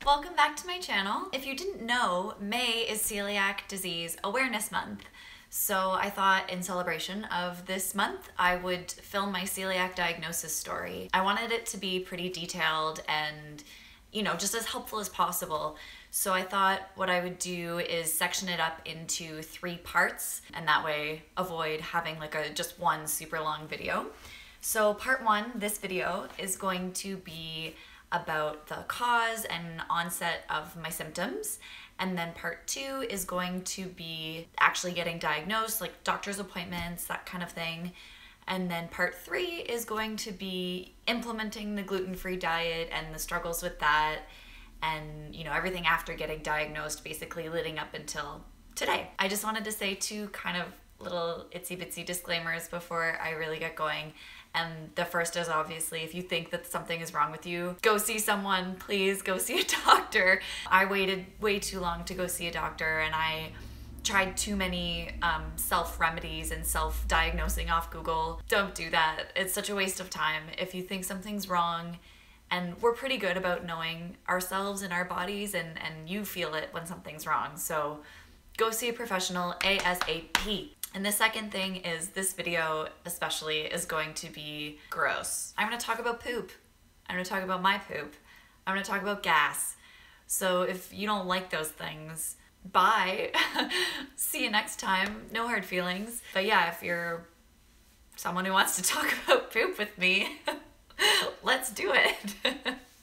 Welcome back to my channel. If you didn't know, May is Celiac Disease Awareness Month. So I thought in celebration of this month, I would film my celiac diagnosis story. I wanted it to be pretty detailed and, just as helpful as possible. So I thought what I would do is section it up into 3 parts, and that way avoid having just one super long video. So part 1, this video, is going to be about the cause and onset of my symptoms. And then part 2 is going to be actually getting diagnosed, like doctor's appointments, that kind of thing. And then part 3 is going to be implementing the gluten-free diet and the struggles with that, and everything after getting diagnosed, basically leading up until today. I just wanted to say 2 kind of little itsy bitsy disclaimers before I really get going. And the first is, obviously, if you think that something is wrong with you, go see someone. Please go see a doctor. I waited way too long to go see a doctor, and I tried too many self-remedies and self-diagnosing off Google. Don't do that. It's such a waste of time. If you think something's wrong, and we're pretty good about knowing ourselves and our bodies, and you feel it when something's wrong. So go see a professional ASAP. And the second thing is, this video especially is going to be gross. I'm gonna talk about poop. I'm gonna talk about my poop. I'm gonna talk about gas. So if you don't like those things, bye. See you next time. No hard feelings. But yeah, if you're someone who wants to talk about poop with me, let's do it.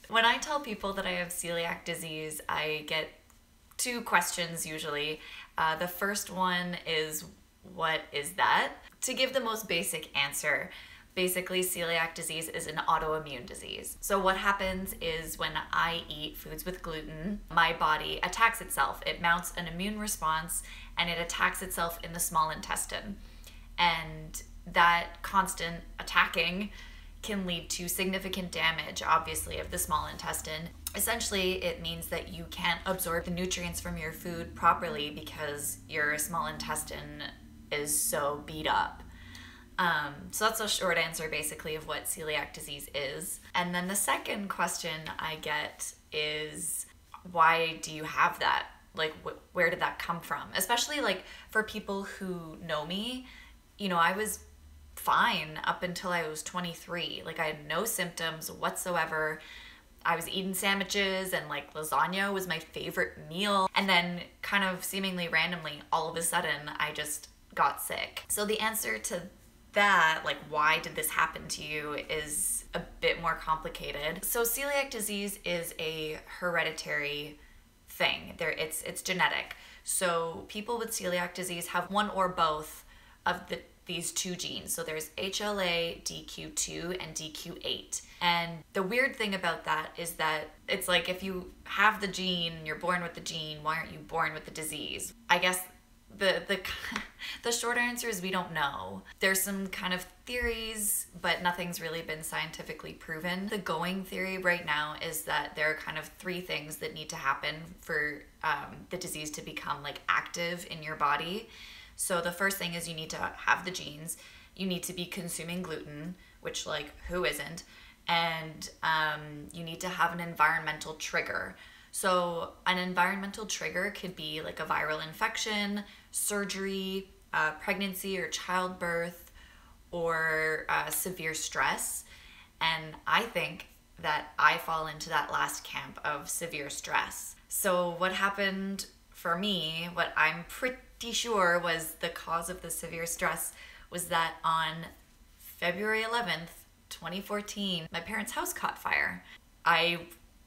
When I tell people that I have celiac disease, I get 2 questions usually. The first one is, what is that? To give the most basic answer, basically celiac disease is an autoimmune disease. So what happens is, when I eat foods with gluten, my body attacks itself. It mounts an immune response and it attacks itself in the small intestine. And that constant attacking can lead to significant damage, obviously, of the small intestine. Essentially, it means that you can't absorb the nutrients from your food properly because your small intestine is so beat up. So that's a short answer, basically, of what celiac disease is. And then the second question I get is, why do you have that? Like, where did that come from? Especially for people who know me, I was fine up until I was 23. I had no symptoms whatsoever. I was eating sandwiches, and lasagna was my favorite meal. And then kind of seemingly randomly, all of a sudden, I just got sick. So the answer to that, why did this happen to you, is a bit more complicated. So celiac disease is a hereditary thing. It's genetic. So people with celiac disease have one or both of these 2 genes. So there's HLA, DQ2, and DQ8. And the weird thing about that is that it's like, if you have the gene, you're born with the gene, why aren't you born with the disease? I guess the short answer is, we don't know. There's some kind of theories, but nothing's really been scientifically proven. The going theory right now is that there are kind of 3 things that need to happen for the disease to become active in your body. So the first thing is, you need to have the genes, you need to be consuming gluten, which who isn't, and you need to have an environmental trigger. So an environmental trigger could be a viral infection, surgery, pregnancy or childbirth, or severe stress. And I think that I fall into that last camp of severe stress. So what happened for me, what I'm pretty sure was the cause of the severe stress, was that on February 11th, 2014, my parents' house caught fire. I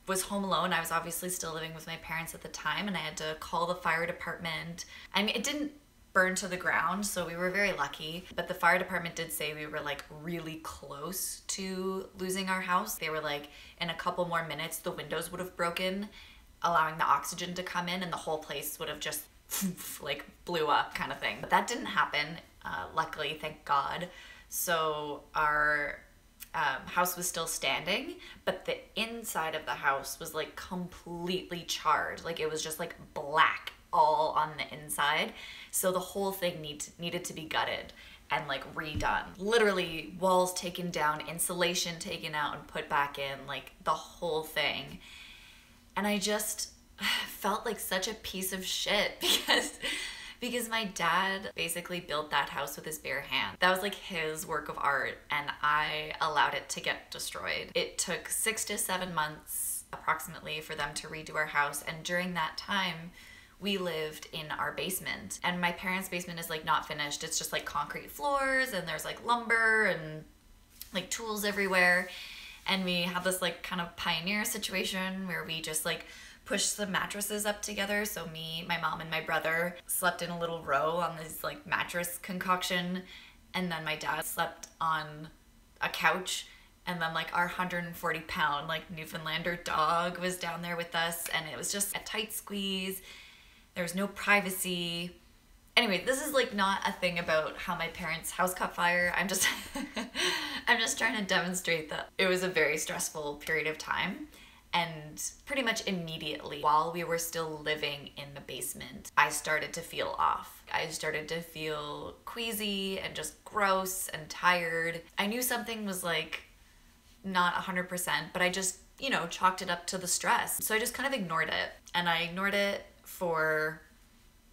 was home alone. I was obviously still living with my parents at the time, and I had to call the fire department. I mean, it didn't burn to the ground, so we were very lucky, but the fire department did say we were really close to losing our house. They were in a couple more minutes, the windows would have broken, allowing the oxygen to come in, and the whole place would have just blew up, kind of thing. But that didn't happen, luckily, thank God. So our house was still standing, but the inside of the house was completely charred. It was just black all on the inside. So the whole thing needed to be gutted and redone. Literally walls taken down, insulation taken out and put back in, the whole thing. And I just felt like such a piece of shit because my dad basically built that house with his bare hand. That was like his work of art, and I allowed it to get destroyed. It took 6 to 7 months approximately for them to redo our house, and during that time we lived in our basement. And my parents' basement is like not finished. It's just like concrete floors, and there's like lumber and like tools everywhere. And we had this like kind of pioneer situation where we just like pushed the mattresses up together. So me, my mom, and my brother slept in a little row on this like mattress concoction, and then my dad slept on a couch, and then like our 140-pound like Newfoundlander dog was down there with us, and it was just a tight squeeze. There was no privacy. Anyway, this is like not a thing about how my parents' house caught fire. I'm just I'm just trying to demonstrate that it was a very stressful period of time. And pretty much immediately, while we were still living in the basement, I started to feel off. I started to feel queasy and just gross and tired. I knew something was like not 100%, but I just, you know, chalked it up to the stress. So I just kind of ignored it. And I ignored it for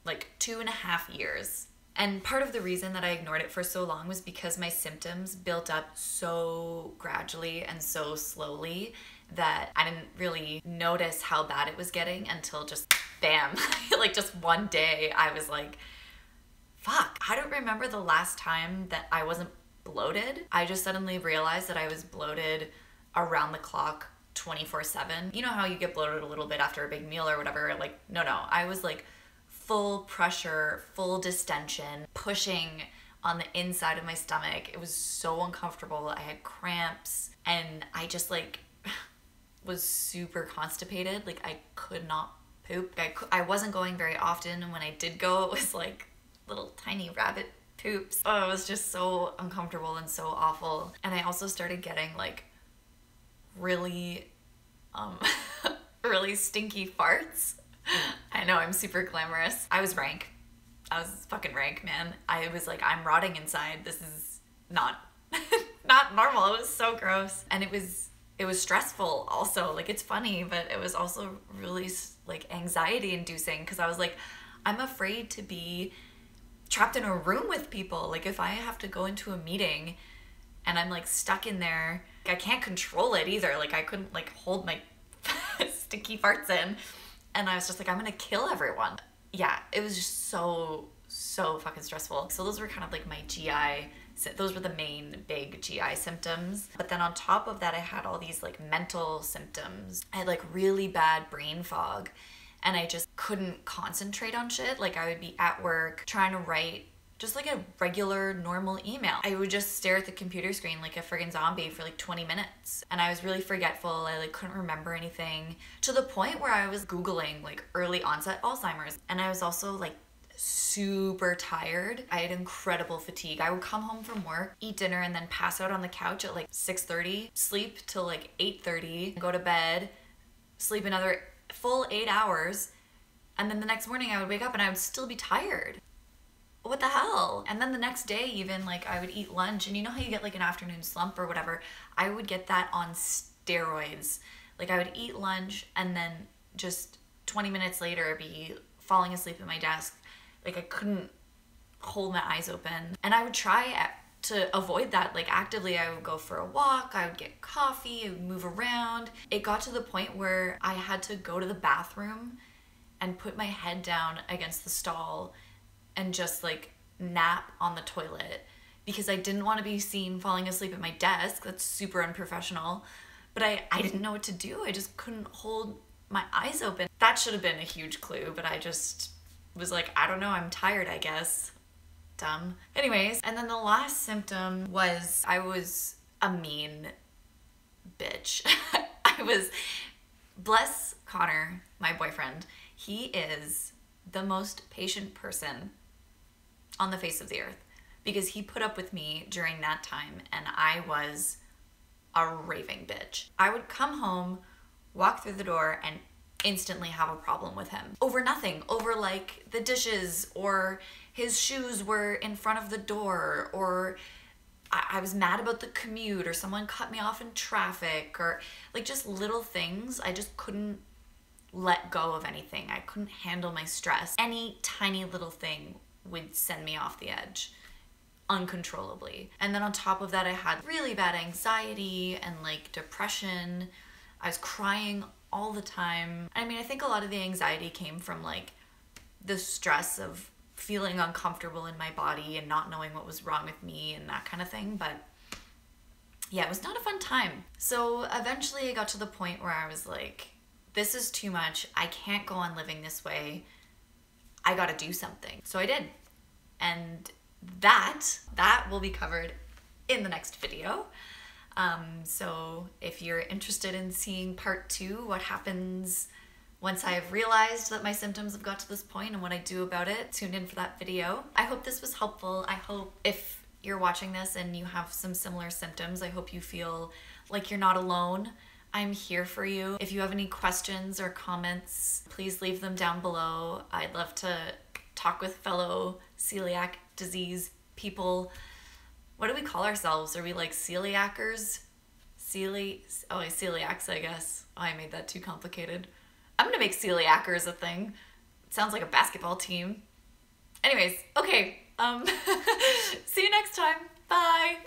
like 2.5 years. And part of the reason that I ignored it for so long was because my symptoms built up so gradually and so slowly that I didn't really notice how bad it was getting until just bam, like just one day I was like, fuck, I don't remember the last time that I wasn't bloated. I just suddenly realized that I was bloated around the clock 24/7. You know how you get bloated a little bit after a big meal or whatever? Like, no, I was like full pressure, full distension, pushing on the inside of my stomach. It was so uncomfortable. I had cramps, and I just like was super constipated. Like I could not poop. I wasn't going very often, and when I did go, it was like little tiny rabbit poops. Oh, it was just so uncomfortable and so awful. And I also started getting like really really stinky farts. I know, I'm super glamorous. I was rank. I was fucking rank, man. I was like, I'm rotting inside. This is not not normal. It was so gross. And it was stressful also. Like, it's funny, but it was also really like anxiety inducing, because I was like, I'm afraid to be trapped in a room with people. Like, if I have to go into a meeting and I'm like stuck in there, I can't control it either. Like, I couldn't like hold my stinky farts in, and I was just like, I'm gonna kill everyone. Yeah, it was just so fucking stressful. So those were kind of like my GI, those were the main big GI symptoms. But then on top of that, I had all these like mental symptoms. I had like really bad brain fog, and I just couldn't concentrate on shit. Like, I would be at work trying to write just like a regular normal email. I would just stare at the computer screen like a friggin' zombie for like 20 minutes. And I was really forgetful. I like couldn't remember anything, to the point where I was Googling like early onset Alzheimer's. And I was also like super tired. I had incredible fatigue. I would come home from work, eat dinner, and then pass out on the couch at like 6:30, sleep till like 8:30, go to bed, sleep another full 8 hours. And then the next morning I would wake up and I would still be tired. What the hell? And then the next day, even, like, I would eat lunch, and you know how you get like an afternoon slump or whatever? I would get that on steroids. Like, I would eat lunch, and then just 20 minutes later I'd be falling asleep at my desk. Like, I couldn't hold my eyes open. And I would try to avoid that. Like, actively, I would go for a walk, I would get coffee, I would move around. It got to the point where I had to go to the bathroom and put my head down against the stall and just like nap on the toilet, because I didn't want to be seen falling asleep at my desk. That's super unprofessional. But I didn't know what to do. I just couldn't hold my eyes open. That should have been a huge clue, but I just was like, I don't know, I'm tired, I guess. Dumb. Anyways, and then the last symptom was I was a mean bitch. Bless Connor, my boyfriend. He is the most patient person on the face of the earth, because he put up with me during that time, and I was a raving bitch. I would come home, walk through the door, and instantly have a problem with him over nothing, over like the dishes, or his shoes were in front of the door, or I was mad about the commute, or someone cut me off in traffic, or like just little things. I just couldn't let go of anything. I couldn't handle my stress. Any tiny little thing would send me off the edge uncontrollably. And then on top of that, I had really bad anxiety and like depression. I was crying all the time. I mean, I think a lot of the anxiety came from like the stress of feeling uncomfortable in my body and not knowing what was wrong with me and that kind of thing. But yeah, it was not a fun time. So eventually I got to the point where I was like, this is too much. I can't go on living this way. I gotta do something. So I did. And that will be covered in the next video. So if you're interested in seeing part 2, what happens once I have realized that my symptoms have got to this point and what I do about it, tune in for that video. I hope this was helpful. I hope if you're watching this and you have some similar symptoms, I hope you feel like you're not alone. I'm here for you. If you have any questions or comments, please leave them down below. I'd love to talk with fellow celiac disease people. What do we call ourselves? Are we like celiacers? Celiacs, I guess. Oh, I made that too complicated. I'm gonna make celiacers a thing. It sounds like a basketball team. Anyways, okay. See you next time. Bye.